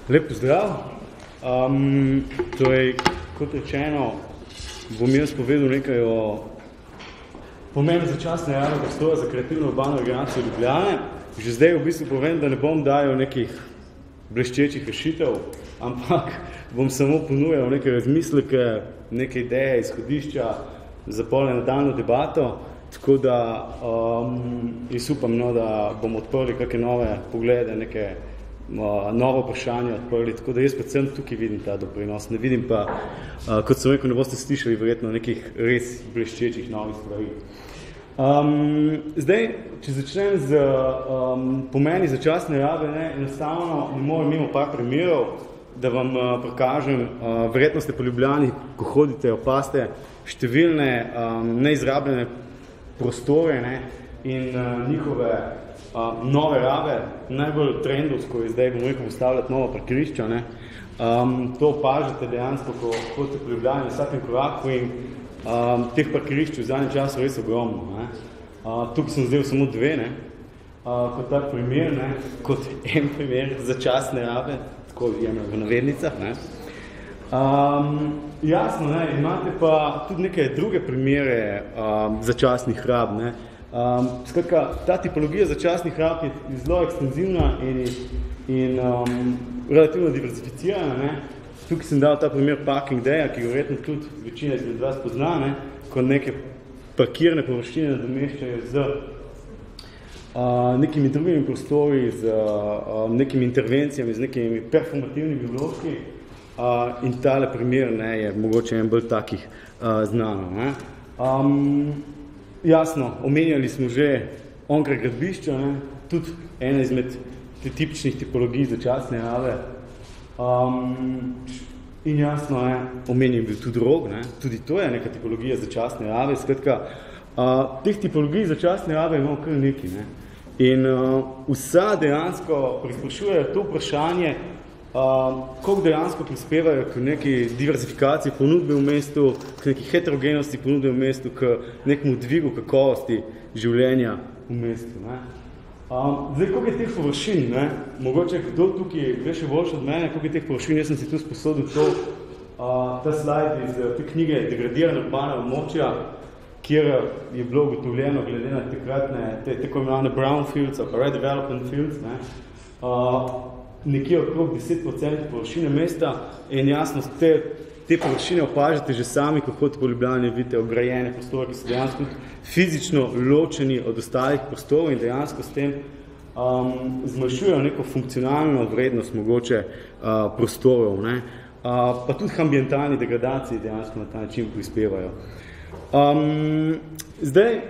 Lep pozdrav. Torej, kot rečeno, bom jaz povedal nekaj o pomenu začasne javne prostora za kreativno urbano regeneracijo Ljubljane. Že zdaj v bistvu povem, da ne bom dajal nekih bleščečih rešitev, ampak bom samo ponujal neke razmisleke, neke ideje, izhodišča za polne nadaljno debato, tako da jaz upam, da bomo odprli kakšne nove poglede, neke novo vprašanje odprli, tako da jaz predvsem tukaj vidim ta doprinos. Ne vidim pa, kot sem rekel, ne boste slišali verjetno nekih res bleščečih novih stvari. Zdaj, če začnem z pomeni začasne rabe, enostavno ne morem mimo par primerov, da vam prikažem, verjetno ste po Ljubljani, ko hodite, opaste številne neizrabljene prostore in njihove nove rabe, najbolj trendovsko je zdaj, bom rekel, postavljati novo parkirišča. To opažate dejansko, ko hodite po Ljubljani v vsakem koraku in teh parkirišč v zadnjem času res ogromno. Tukaj sem zdaj samo dve, kot tak primer, kot en primer začasne rabe, tako jemljem v navednicah. Jasno, imate pa tudi neke druge primere začasnih rab. Skratka, ta tipologija začasnih rab je zelo ekstenzivna in relativno diversificirana. Tukaj sem dal ta primer Parking Daya, ki ga verjetno tudi večina izmed vas pozna, ko neke parkirne površine nadomeščajo z nekimi drugimi prostori, z nekimi intervencijami, z nekimi performativnimi vložki. In tale primer je mogoče en bolj takih znano. Jasno, omenjali smo že onkraj gradbišča, tudi ena izmed tipičnih tipologij začasne rabe. In jasno, omenjen bil tudi rog, tudi to je neka tipologija začasne rabe. Skratka, teh tipologij začasne rabe imamo kar nekaj. In vsa dejansko prisprašujejo to vprašanje, koliko dejansko prispevajo k neki diversifikaciji ponudbe v mestu, k neki heterogenosti ponudbe v mestu, k nekemu dvigu kakovosti življenja v mestu. Zdaj, koliko je teh površin, mogoče kdo tukaj ve še boljše od mene, koliko je teh površin, jaz sem si tu sposodil ta slajd iz te knjige Degradirana urbana območja, kjer je bilo ugotovljeno glede na takratne, tako imenovane brownfields ali redevelopment fields, nekje okrog 10% površine mesta in jasno te površine opažate že sami, ko hodite po Ljubljani, vidite ograjene prostore, ki so dejansko fizično ločeni od ostalih prostorov in dejansko s tem zmanjšujejo neko funkcionalno vrednost mogoče prostorov, pa tudi ambientalni degradaciji dejansko na ta način prispevajo. Zdaj,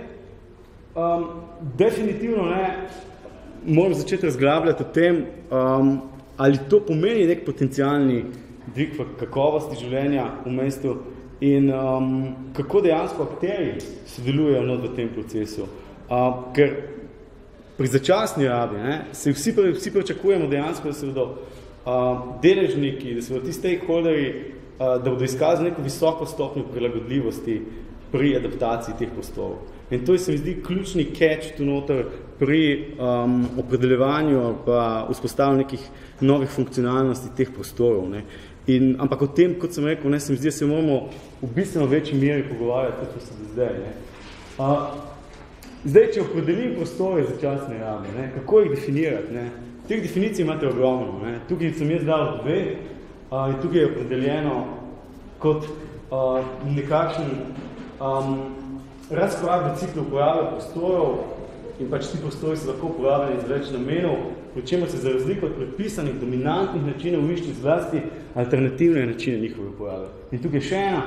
definitivno moram začeti razglabljati o tem, ali to pomeni nek potencialni dvig kakovosti življenja v mestu in kako dejansko akterji sodelujejo v tem procesu. Ker pri začasni rabi se vsi pričakujemo dejansko, da se bodo deležniki, da se bodo ti stakeholderji, da bodo izkazali neko visoko stopnjo prilagodljivosti pri adaptaciji teh prostorov. In to se mi zdi ključni catch tu noter pri opredeljevanju pa vzpostavljanju nekih novih funkcionalnosti teh prostorov. Ampak o tem, kot sem rekel, se mi zdi, da se moramo v bistveno večji meri pogovarjati, kot smo se do zdaj. Zdaj, če opredelim prostore začasne rabe, kako jih definirati? Teh definicij imate ogromno. Tukaj sem jaz dal dve in tukaj je opredeljeno kot nekakšen razkorak do ciklu uporabe prostorov in pač ti prostori so lahko uporabljeni iz več namenov, pri čemer se za razliko od predpisanih dominantnih načinov išči zlasti alternativne načine njihove uporabe. In tukaj še ena,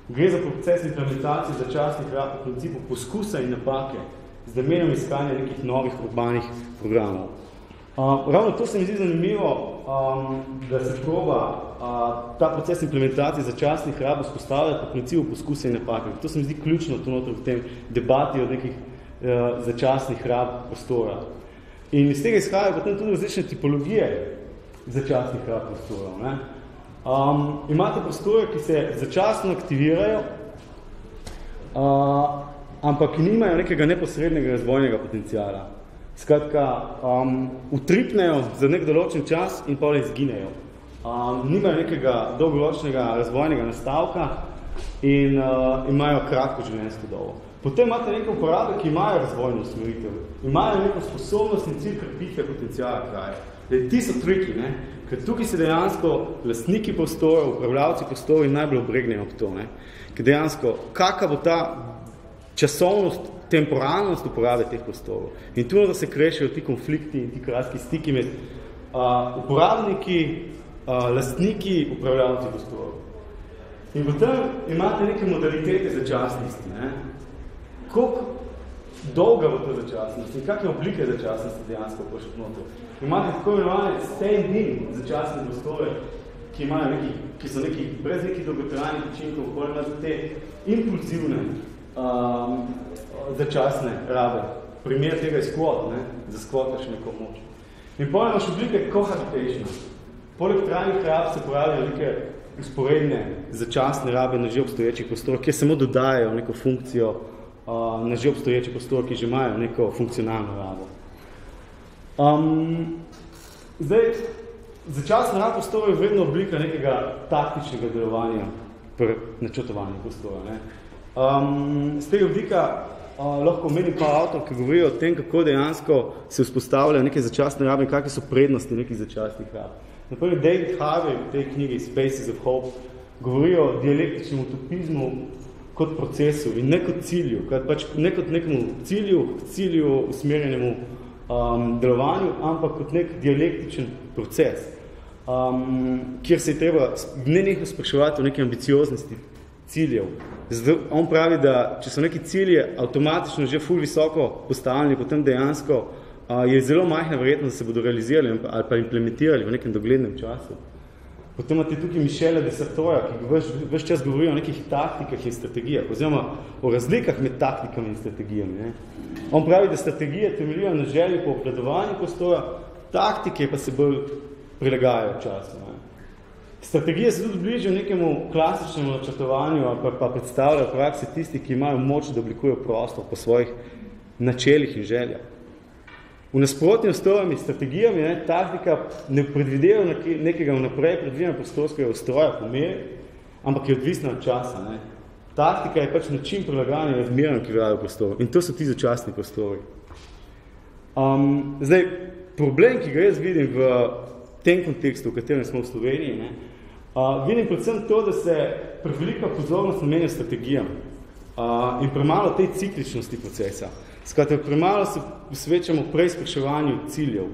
gre za proces implementacije začasnih rab po principu poskusa in napake z namenom iskanja nekih novih urbanih programov. Ravno to se mi zdi zanimivo, da se proba ta proces implementacije začasnih rab vzpostavljati po principu poskusa in napake. To se mi zdi ključno v tem debati o nekih začasnih rab prostora. In iz tega izhajajo potem tudi različne tipologije začasnih rab prostorov. Imate prostore, ki se začasno aktivirajo, ampak ki nimajo nekega neposrednega razvojnega potenciala. Skratka, utripnejo za nek določen čas in potem izginejo. nimajo nekega dolgoročnega razvojnega nastavka in imajo kratko življenjsko dobo. Potem imate neke uporabe, ki imajo razvojno usmeritev, imajo neko sposobnost in cilj krepitve potencijala kraja. Ti so triki, ne? Ker tukaj se dejansko lastniki prostorov, upravljavci prostorov in najbolj obregnejo ob to. Ne? Ker dejansko, kakva bo ta časovnost, temporalnost uporabe teh prostorov. In tu da se krešajo ti konflikti in ti kratki stiki med uporabniki, lastniki, upravljavci prostorov. In potem imate neke modalitete začasnosti. Ne? Koliko dolga bo to začasnost in kakve oblike začasnosti dejansko pošli noter. Imate tako imenovane stand-in začasne prostore, ki so neki, brez nekih dolgotrajnih učinkov, bolj imate te impulzivne začasne rabe. Primer tega je squat, ne? Za squataš neko moč. In potem imaš oblike cohabitation. Poleg trajnih rab se pojavijo neke usporedne začasne rabe na že obstoječih prostorih, ki samo dodajajo neko funkcijo na že obstoječi prostor, ki že imajo neko funkcionalno rabo. Zdaj, začasna raba prostora je vedno oblika nekega taktičnega delovanja pri načrtovanju prostora. Ne? Z tega vidika lahko omenim pa avtor, ki govorijo o tem, kako dejansko se vzpostavljajo neke začasne rabe in kakve so prednosti nekih začasnih rab. Naprimer, David Harvey v tej knjigi Spaces of Hope govorijo o dialektičnem utopizmu kot procesu in ne kot cilju, ne kot nekemu cilju usmerjenemu delovanju, ampak kot nek dialektičen proces, kjer se je treba nenehno spraševati o neki ambicioznosti ciljev. Zato on pravi, da če so neki cilje avtomatično že ful visoko postavljeni, potem dejansko je zelo majhna verjetnost, da se bodo realizirali ali pa implementirali v nekem doglednem času. Potem imate tukaj Michela de Sartoja, ki ves čas govori o nekih taktikah in strategijah, oziroma o razlikah med taktikami in strategijami. Ne? On pravi, da strategije temeljijo na želji po obvladovanju prostora, taktike pa se bolj prilagajajo času. Ne? Strategije se tudi bližajo nekemu klasičnemu načrtovanju ali pa predstavljajo praksi tisti, ki imajo moč, da oblikujejo prostor po svojih načelih in željah. V nasprotju s tovimi strategijami, ne, taktika ne predvideva nekega vnaprej predvidena prostorskega ustroja po meri, ampak je odvisna od časa. Ne. Taktika je pač način prilagajanja razmeram, ki veljajo v prostoru. In to so ti začasni prostori. Zdaj, problem, ki ga jaz vidim v tem kontekstu, v katerem smo v Sloveniji, ne, vidim predvsem to, da se prevelika pozornost namenja strategijam in premalo tej cikličnosti procesa. Skratka, premalo se posvečamo preizpraševanju ciljev.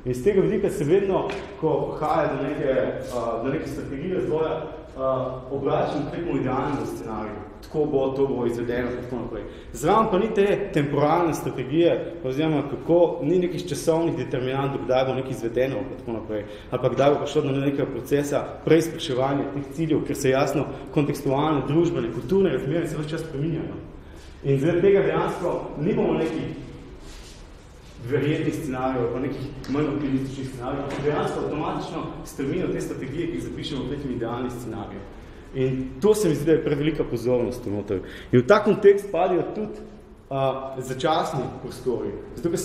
In z tega vidika se vedno, ko prihaja do neke strategije razvoja, obračamo k nekemu idealnemu scenariju. Tako bo, to bo izvedeno, tako naprej. Zraven pa ni te temporalne strategije, oziroma kako ni nekih časovnih determinantov, kdaj bo nekaj izvedeno, tako naprej. Ali pa kdaj bo prišlo do nekega procesa preizpraševanja teh ciljev, ker se jasno kontekstualne, družbene, kulturne razmere se ves čas spreminjajo. In zaradi tega dejansko nimamo nekih verjetnih scenarijev, pa nekih manj optimističnih scenarijev, ki dejansko avtomatično stremijo te strategije, ki jih zapišemo v nekih idealnih scenarijev. In to se mi zdi, da je prevelika pozornost vnoter. In v ta kontekst padijo tudi začasni prostori, zato ker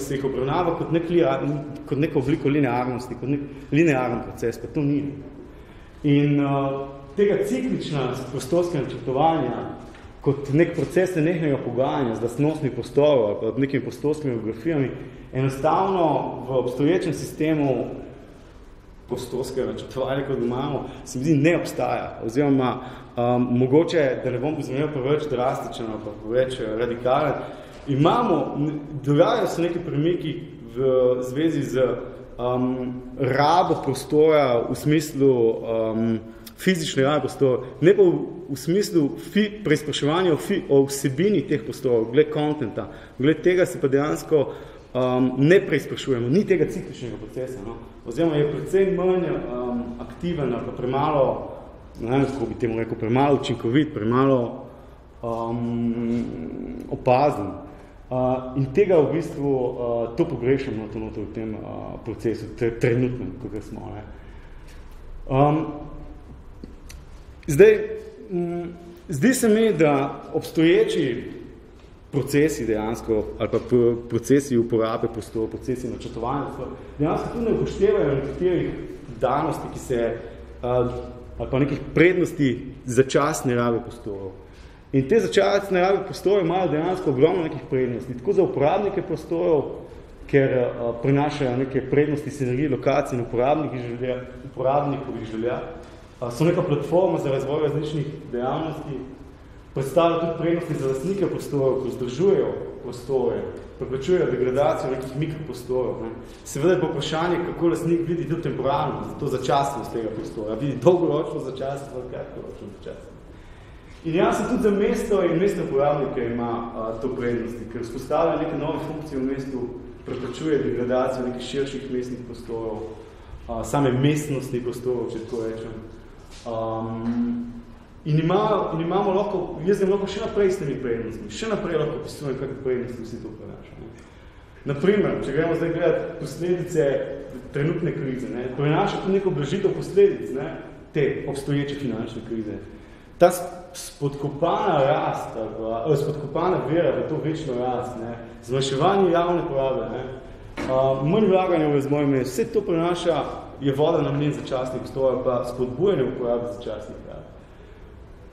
se jih obravnava kot neko obliko linearnosti, kot nek linearen proces, pa to ni. In tega ciklična prostorskega načrtovanja kot nek proces nehnega pogajanja z lastnostnih prostorov ali pa nekimi prostorskimi geografijami, enostavno v obstoječem sistemu prostorskega načrtovanja, kot imamo, se mi zdi, ne obstaja. Oziroma, mogoče, da ne bom pozmenil preveč drastičen ali pa preveč radikalen, dogajajo se neki premiki v zvezi z rabo prostora v smislu fizične rabe prostora, ne pa v smislu preizpraševanja o vsebini teh prostorov, glede kontenta. Glede tega se pa dejansko ne preizprašujemo, ni tega cikličnega procesa. No? Oziroma je predvsem manj aktiven, pa premalo, ne vem, kako bi temu rekel, premalo učinkovit, premalo opazen. In tega v bistvu to pogrešamo v tem procesu, trenutnem, kakor smo. Ne? Zdaj, zdi se mi, da obstoječi procesi dejansko, ali pa procesi uporabe prostorov, procesi načrtovanja prostorov, dejansko tudi ne upoštevajo nekaterih danosti, ki se, ali pa nekih prednosti začasne rabe prostorov. In te začasne rabe prostorov imajo dejansko ogromno nekih prednosti, tako za uporabnike prostorov, ker prinašajo neke prednosti, sinergije, lokacij in uporabnikov želja. So neka platforma za razvoj različnih dejavnosti, predstavljajo tudi prednosti za lastnike prostorov, ko vzdržujejo prostore, preprečujejo degradacijo nekih mikroprostorov. Seveda je pa vprašanje, kako lastnik vidi tudi temporalno, zato začasnost tega prostora. Vidi dolgoročno začasnost, ali kratkoročno začasnost. In jasno tudi za mesto in mestne uporabnike ima to prednosti, ker vzpostavlja neke nove funkcije v mestu, preprečuje degradacijo nekih širših mestnih prostorov, same mestnostnih prostorov, če tako rečem. In imamo lahko, jaz lahko še naprej s temi prednostmi, še naprej lahko opisujem, kakve prednosti vsi to prenaša. Naprimer, če gremo zdaj gledati posledice trenutne krize, prenaša tudi neko blažitev posledic te obstoječe finančne krize. Ta spodkopana rast, spodkopana vera v to večno rast, zmanjševanje javne porabe, manj vlaganja v razvoj mest, vse to prenaša je voda na mnen začasnih prostorov, pa spodbujanje uporabe začasnih rabe.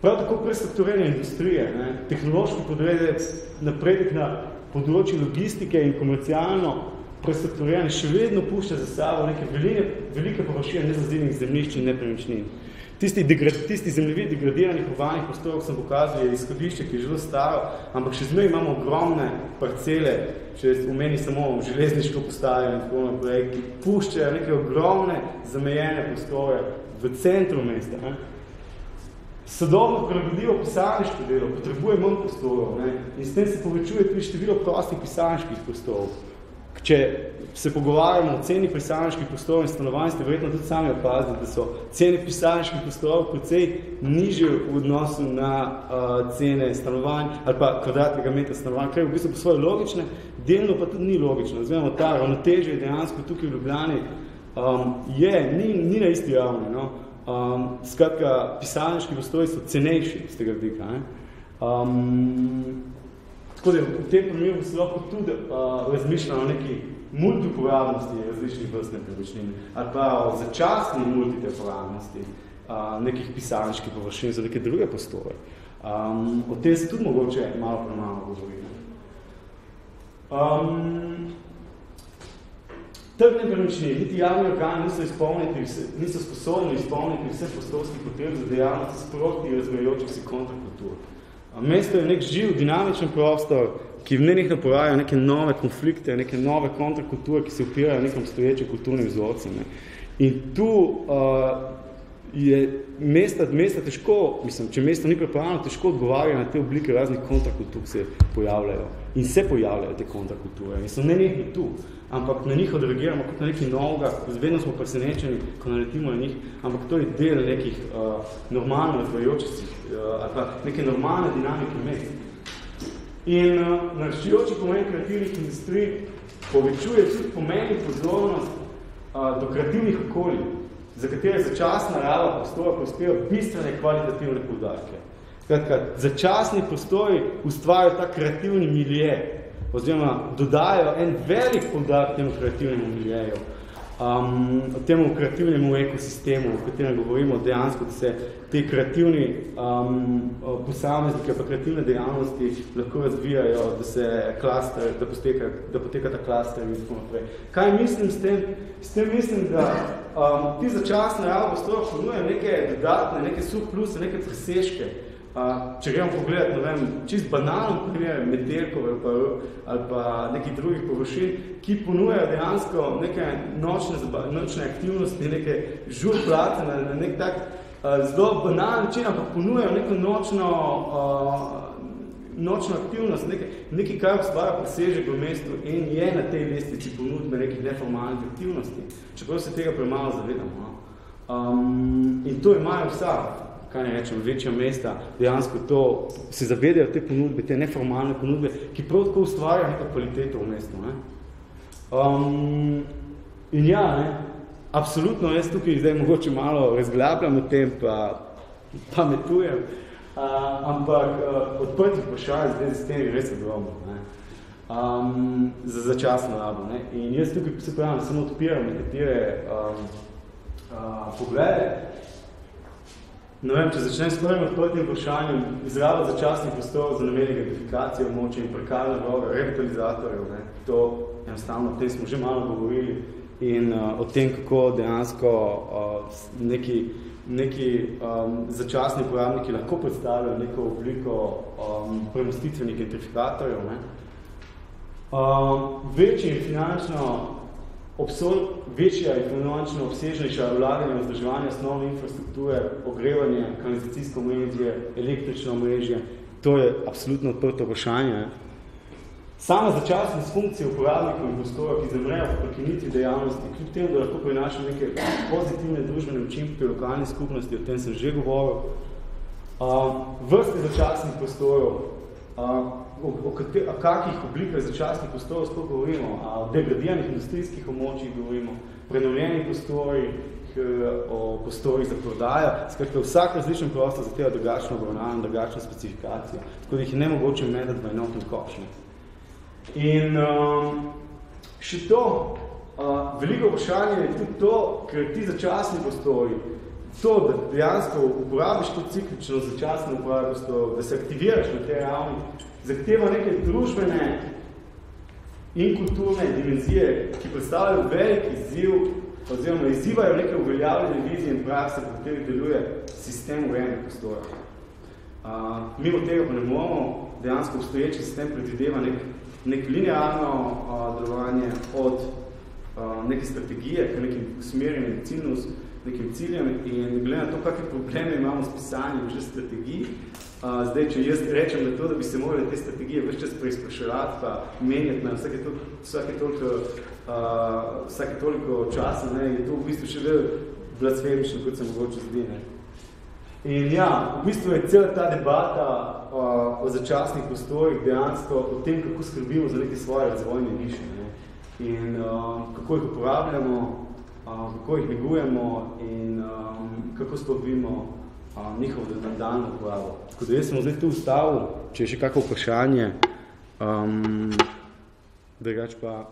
Prav tako prestrukturiranje industrije, tehnološki napredek na področju logistike in komercialno prestrukturiranje še vedno pušča za sabo neke velike površine nezazidnih zemljišč in nepremičnin. Tisti zemljevid degradiranih urbanih prostorov, sem pokazal, je izhodišče, ki je zelo staro, ampak še zmeraj imamo ogromne parcele, če omeni samo železniško postajo in tako naprej, ki puščajo neke ogromne zamejene prostore v centru mesta. Sodobno prilagodljivo pisarniško delo potrebuje manj prostorov in s tem se povečuje tudi število prostih pisarniških prostorov. Če se pogovarjamo o ceni pisarniških prostorov in stanovanj, ste verjetno tudi sami opazili, da so cene pisarniških prostorov precej nižje v odnosu na cene stanovanj ali pa kvadratnega metra stanovanj, kar je v bistvu po svoje logične, delno pa tudi ni logično. Zvemo, ta ravnotežje dejansko tukaj v Ljubljani ni na isti ravni. Skratka, pisarniški prostori so cenejši z tega vidika. Tako da v tem primeru se lahko tudi razmišljamo o neki multiuporabnosti različnih vrst nepremičnin ali pa o začasni multiuporabnosti nekih pisarniških površin za neke druge prostore. O tem se tudi mogoče malo premalo govori. Trg nepremičnin, niti javni organi niso sposobni izpolniti vse prostorskih potreb za dejavnosti sproti razvijajočih se kontrakultur. Mesto je nek živ, dinamičen prostor, ki v nenehno poraja neke nove konflikte, neke nove kontrakulture, ki se upirajo nekom stoječim kulturnim vzorcem. In tu je mesta težko, če mesto ni pripravljeno, težko odgovarja na te oblike raznih kontrakultur, ki se pojavljajo. In se pojavljajo te kontrakulture. In so nenehno tu. Ampak na njih odreagiramo kot na nekaj novega, vedno smo presenečeni, ko naletimo na njih, ampak to je del nekih normalno razvajočih ali pa neke normalne dinamike mest. In naraščujoči pomen kreativnih industrij povečuje tudi pomen in pozornost do kreativnih okolij, za katere začasna raba prostora prispeva bistvene kvalitativne poudarke. Skratka, začasni prostori ustvarjajo ta kreativni milje, oziroma dodajo en velik poudarek temu kreativnemu miljeju, temu kreativnemu ekosistemu, o katerem govorimo dejansko, da se te kreativni posamezniki, pa kreativne dejavnosti lahko razvijajo, da se klaster, da poteka ta klaster in tako naprej. Kaj mislim s tem? S tem mislim, da ti začasne raba prostora ponujajo neke dodatne, neke surpluse, neke preseške. Če gremo pogledati, ne vem, čist banalno primer Metelkov ali pa nekih drugih površin, ki ponujajo dejansko neke nočne aktivnosti, neke žurplate na nek tak zelo banalni način, ampak ponujajo neko nočno aktivnost, nekaj, kar ustvarja presežek v mestu in je na tej lestvici ponudbe nekih neformalnih aktivnosti, čeprav se tega premalo zavedamo. In to imajo vsa, kaj ne rečem, večja mesta, dejansko to se zavedajo te ponudbe, te neformalne ponudbe, ki prav tako ustvarjajo neko kvaliteto v mestu. In ja, absolutno, jaz tukaj zdaj mogoče malo razglabljam o tem, pa pametujem, ampak odprtih vprašanj zdaj s tem je res ogromno, za začasno rabo. In jaz tukaj se pravim, samo odpiram nekatere poglede. Ne vem, če začnem s prvim odprtim vprašanjem, izraba začasnih prostorov za namen identifikacije območja in prekalna vloga revitalizatorjev, ne, to enostavno, o tem smo že malo govorili in o tem, kako dejansko neki začasni uporabniki lahko predstavljajo neko obliko premostitvenih gentrifikatorjev. Ne. Večja in finančno obsežnejša vlaganja v vzdrževanje osnovne infrastrukture, ogrevanje, kanalizacijsko omrežje, električno omrežje, to je absolutno odprto vprašanje. Sama začasnost funkcije uporabnikov in prostora, ki zamrejo v prekinitvi dejavnosti, kljub temu, da lahko prinaša neke pozitivne družbene učinke pri lokalni skupnosti, o tem sem že govoril, vrste začasnih prostorov, o kakih oblikah začasnih prostorov sploh govorimo, o degradiranih industrijskih območjih govorimo, prenovljenih prostorih, o prostorih za prodajo, skratka vsak različen prostor zahteva drugačno obravnavo, drugačno specifikacijo, tako da jih je nemogoče medati v enotni koš. In še to, veliko vprašanje je tudi to, ker ti začasni prostori, to, da dejansko uporabiš to ciklično začasno uporabo prostorov, da se aktiviraš na tej ravni, zahteva neke družbene in kulturne dimenzije, ki predstavljajo velik izziv, oziroma izzivajo neke uveljavljene vizije in prakse, v kateri deluje sistem urejenih prostorov. Mimo tega pa ne moramo, dejansko obstoječi sistem predvideva nek linearno delovanje od neke strategije, k nekim usmerjenim nekim ciljem in glede na to, kakve probleme imamo s pisanjem že strategij. Zdaj, če jaz rečem na to, da bi se morali te strategije več čas preizpraševati, pa menjati na vsake toliko časa, ne, je to v bistvu še bolj blasfemično, kot se mogoče zdi. Ne. In ja, v bistvu je cela ta debata o začasnih prostorih dejansko o tem, kako skrbimo za neke svoje razvojne niše, ne. In kako jih uporabljamo, kako jih negujemo in kako sploh vidimo njihovo nadaljno uporabo. Tako da jaz sem zdaj tu ustavil, če je še kakvo vprašanje, drugače pa